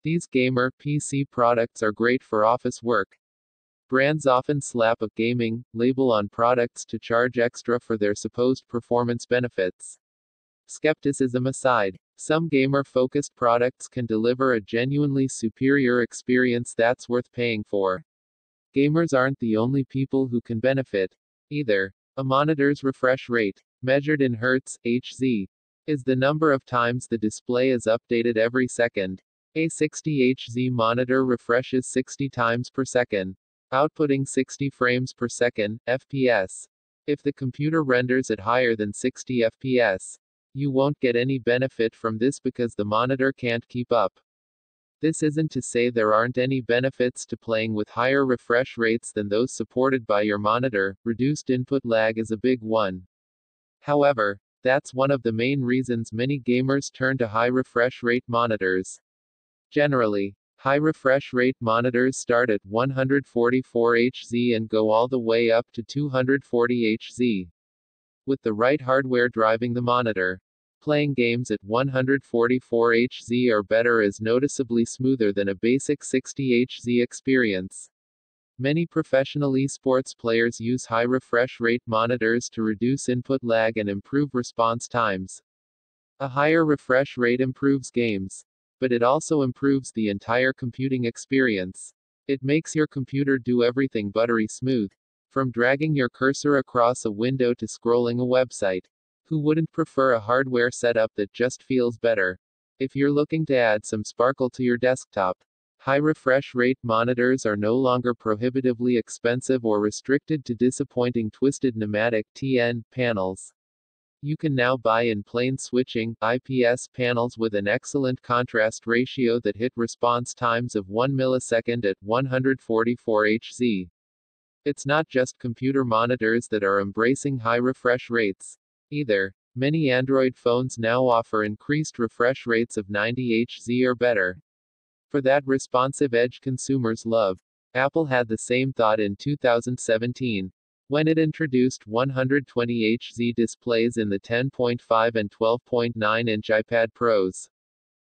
These gamer PC products are great for office work. Brands often slap a gaming label on products to charge extra for their supposed performance benefits. Skepticism aside, some gamer-focused products can deliver a genuinely superior experience that's worth paying for. Gamers aren't the only people who can benefit, either. A monitor's refresh rate, measured in hertz, Hz, is the number of times the display is updated every second. A 60 Hz monitor refreshes 60 times per second, outputting 60 frames per second, FPS. If the computer renders at higher than 60 FPS, you won't get any benefit from this because the monitor can't keep up. This isn't to say there aren't any benefits to playing with higher refresh rates than those supported by your monitor. Reduced input lag is a big one. However, that's one of the main reasons many gamers turn to high refresh rate monitors. Generally, high refresh rate monitors start at 144 Hz and go all the way up to 240 Hz. With the right hardware driving the monitor, playing games at 144 Hz or better is noticeably smoother than a basic 60 Hz experience. Many professional esports players use high refresh rate monitors to reduce input lag and improve response times. A higher refresh rate improves games, but it also improves the entire computing experience. It makes your computer do everything buttery smooth, from dragging your cursor across a window to scrolling a website. Who wouldn't prefer a hardware setup that just feels better? If you're looking to add some sparkle to your desktop, high refresh rate monitors are no longer prohibitively expensive or restricted to disappointing twisted pneumatic TN panels. You can now buy in plane switching IPS panels with an excellent contrast ratio that hit response times of 1 millisecond at 144 Hz. It's not just computer monitors that are embracing high refresh rates, either. Many Android phones now offer increased refresh rates of 90 Hz or better. For that responsive edge consumers love. Apple had the same thought in 2017, when it introduced 120 Hz displays in the 10.5 and 12.9-inch iPad Pros.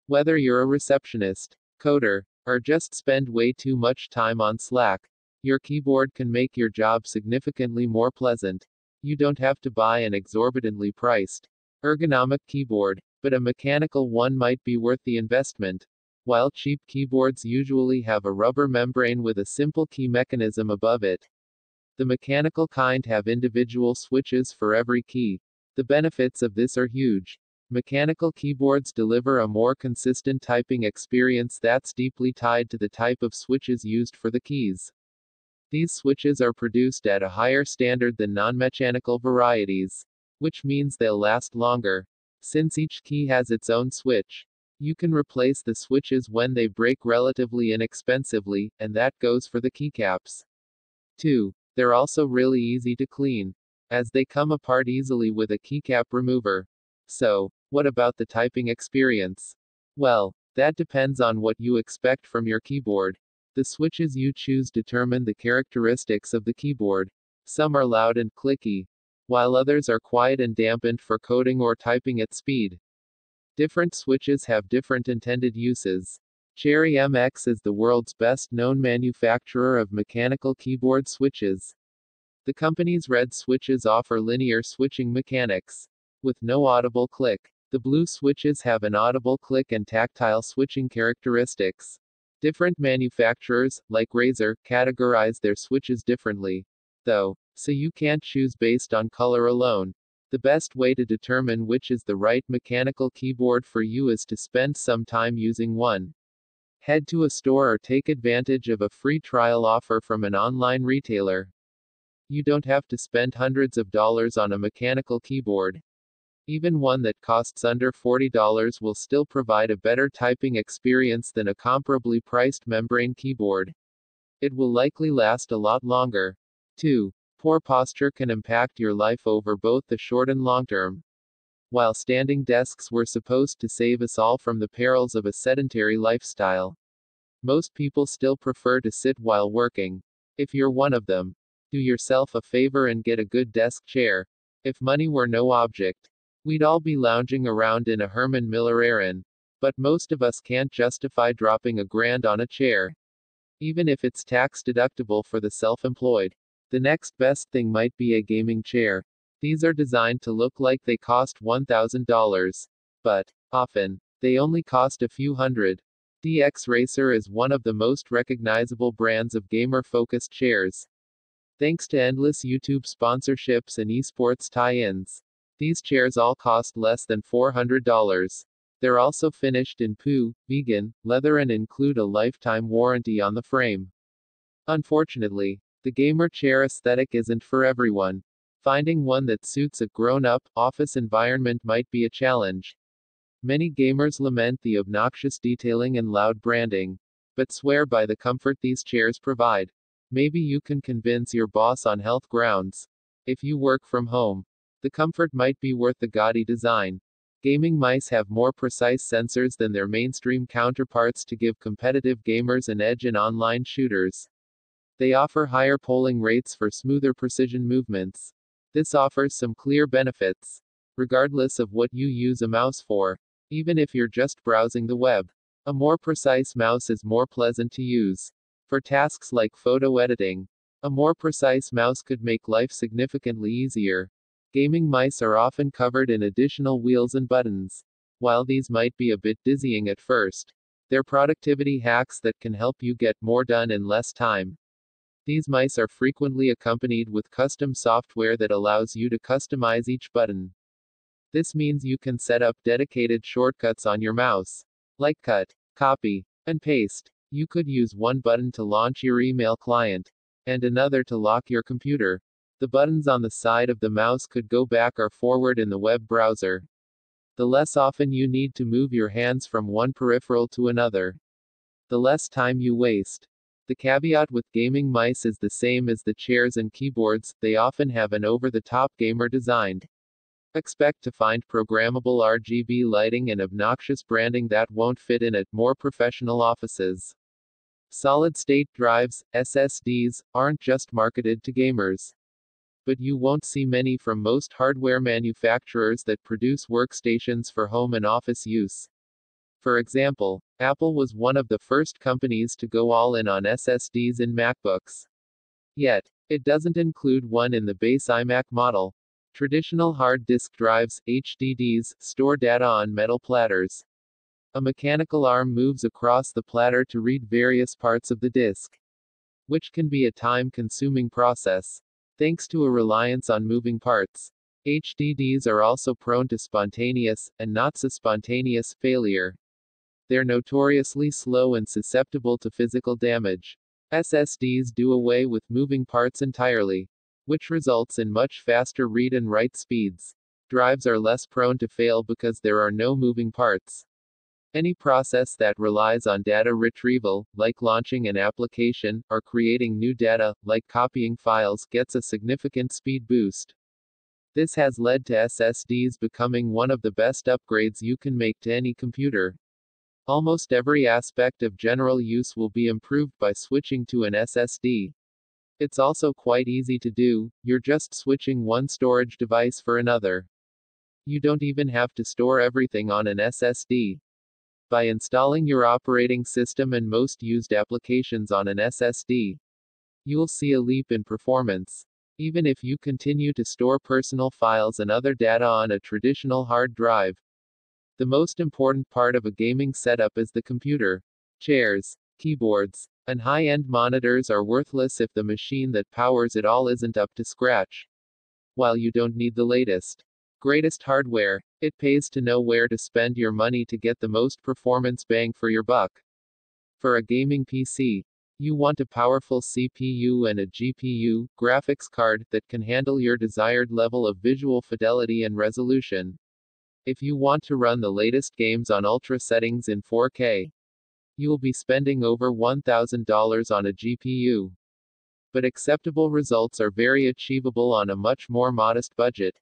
Whether you're a receptionist, coder, or just spend way too much time on Slack, your keyboard can make your job significantly more pleasant. You don't have to buy an exorbitantly priced, ergonomic keyboard, but a mechanical one might be worth the investment. While cheap keyboards usually have a rubber membrane with a simple key mechanism above it, the mechanical kind have individual switches for every key. The benefits of this are huge. Mechanical keyboards deliver a more consistent typing experience that's deeply tied to the type of switches used for the keys. These switches are produced at a higher standard than non-mechanical varieties, which means they'll last longer. Since each key has its own switch, you can replace the switches when they break relatively inexpensively, and that goes for the keycaps. 2. They're also really easy to clean, as they come apart easily with a keycap remover. So, what about the typing experience? Well, that depends on what you expect from your keyboard. The switches you choose determine the characteristics of the keyboard. Some are loud and clicky, while others are quiet and dampened for coding or typing at speed. Different switches have different intended uses. Cherry MX is the world's best-known manufacturer of mechanical keyboard switches. The company's red switches offer linear switching mechanics, with no audible click. The blue switches have an audible click and tactile switching characteristics. Different manufacturers, like Razer, categorize their switches differently, though, so you can't choose based on color alone. The best way to determine which is the right mechanical keyboard for you is to spend some time using one. Head to a store or take advantage of a free trial offer from an online retailer. You don't have to spend hundreds of dollars on a mechanical keyboard. Even one that costs under $40 will still provide a better typing experience than a comparably priced membrane keyboard. It will likely last a lot longer. 2. Poor posture can impact your life over both the short and long term. While standing desks were supposed to save us all from the perils of a sedentary lifestyle, most people still prefer to sit while working. If you're one of them, do yourself a favor and get a good desk chair. If money were no object, we'd all be lounging around in a Herman Miller Aeron. But most of us can't justify dropping $1,000 on a chair, even if it's tax deductible for the self-employed. The next best thing might be a gaming chair. These are designed to look like they cost $1,000. But, often, they only cost a few hundred. DX Racer is one of the most recognizable brands of gamer-focused chairs. Thanks to endless YouTube sponsorships and esports tie-ins, these chairs all cost less than $400. They're also finished in POO, vegan, leather and include a lifetime warranty on the frame. Unfortunately, the gamer chair aesthetic isn't for everyone. Finding one that suits a grown-up, office environment might be a challenge. Many gamers lament the obnoxious detailing and loud branding, but swear by the comfort these chairs provide. Maybe you can convince your boss on health grounds. If you work from home, the comfort might be worth the gaudy design. Gaming mice have more precise sensors than their mainstream counterparts to give competitive gamers an edge in online shooters. They offer higher polling rates for smoother precision movements. This offers some clear benefits, regardless of what you use a mouse for. Even if you're just browsing the web, a more precise mouse is more pleasant to use. For tasks like photo editing, a more precise mouse could make life significantly easier. Gaming mice are often covered in additional wheels and buttons. While these might be a bit dizzying at first, they're productivity hacks that can help you get more done in less time. These mice are frequently accompanied with custom software that allows you to customize each button. This means you can set up dedicated shortcuts on your mouse, like cut, copy, and paste. You could use one button to launch your email client, and another to lock your computer. The buttons on the side of the mouse could go back or forward in the web browser. The less often you need to move your hands from one peripheral to another, the less time you waste. The caveat with gaming mice is the same as the chairs and keyboards, they often have an over-the-top gamer design. Expect to find programmable RGB lighting and obnoxious branding that won't fit in at more professional offices. Solid-state drives, SSDs, aren't just marketed to gamers. But you won't see many from most hardware manufacturers that produce workstations for home and office use. For example, Apple was one of the first companies to go all in on SSDs in MacBooks. Yet, it doesn't include one in the base iMac model. Traditional hard disk drives, HDDs, store data on metal platters. A mechanical arm moves across the platter to read various parts of the disk, which can be a time-consuming process. Thanks to a reliance on moving parts, HDDs are also prone to spontaneous, and not so spontaneous, failure. They're notoriously slow and susceptible to physical damage. SSDs do away with moving parts entirely, which results in much faster read and write speeds. Drives are less prone to fail because there are no moving parts. Any process that relies on data retrieval, like launching an application, or creating new data, like copying files, gets a significant speed boost. This has led to SSDs becoming one of the best upgrades you can make to any computer. Almost every aspect of general use will be improved by switching to an SSD. It's also quite easy to do, you're just switching one storage device for another. You don't even have to store everything on an SSD. By installing your operating system and most used applications on an SSD, you'll see a leap in performance. Even if you continue to store personal files and other data on a traditional hard drive. The most important part of a gaming setup is the computer. Chairs, keyboards, and high-end monitors are worthless if the machine that powers it all isn't up to scratch. While you don't need the latest, greatest hardware, it pays to know where to spend your money to get the most performance bang for your buck. For a gaming PC, you want a powerful CPU and a GPU, graphics card, that can handle your desired level of visual fidelity and resolution. If you want to run the latest games on ultra settings in 4K, you'll be spending over $1,000 on a GPU. But acceptable results are very achievable on a much more modest budget.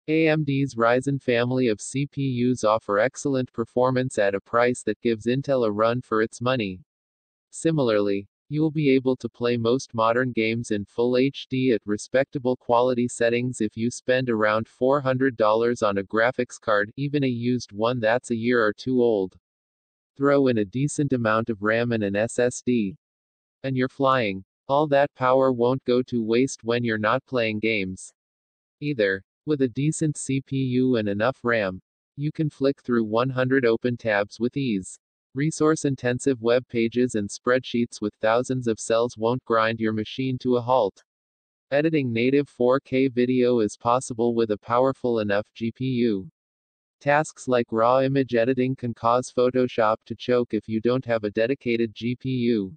AMD's Ryzen family of CPUs offer excellent performance at a price that gives Intel a run for its money. Similarly, you'll be able to play most modern games in full HD at respectable quality settings if you spend around $400 on a graphics card, even a used one that's a year or two old. Throw in a decent amount of RAM and an SSD. And you're flying. All that power won't go to waste when you're not playing games. Either. With a decent CPU and enough RAM, you can flick through 100 open tabs with ease. Resource-intensive web pages and spreadsheets with thousands of cells won't grind your machine to a halt. Editing native 4K video is possible with a powerful enough GPU. Tasks like raw image editing can cause Photoshop to choke if you don't have a dedicated GPU.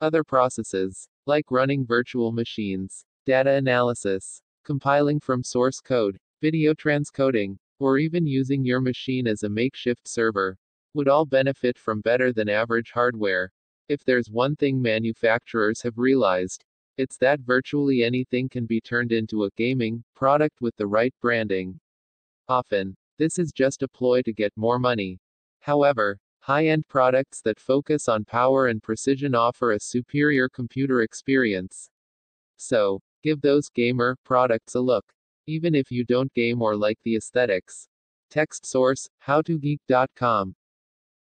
Other processes, like running virtual machines, data analysis, compiling from source code, video transcoding, or even using your machine as a makeshift server, would all benefit from better than average hardware. If there's one thing manufacturers have realized, it's that virtually anything can be turned into a gaming product with the right branding. Often, this is just a ploy to get more money. However, high-end products that focus on power and precision offer a superior computer experience. So, give those gamer products a look. Even if you don't game or like the aesthetics. Text source, howtogeek.com.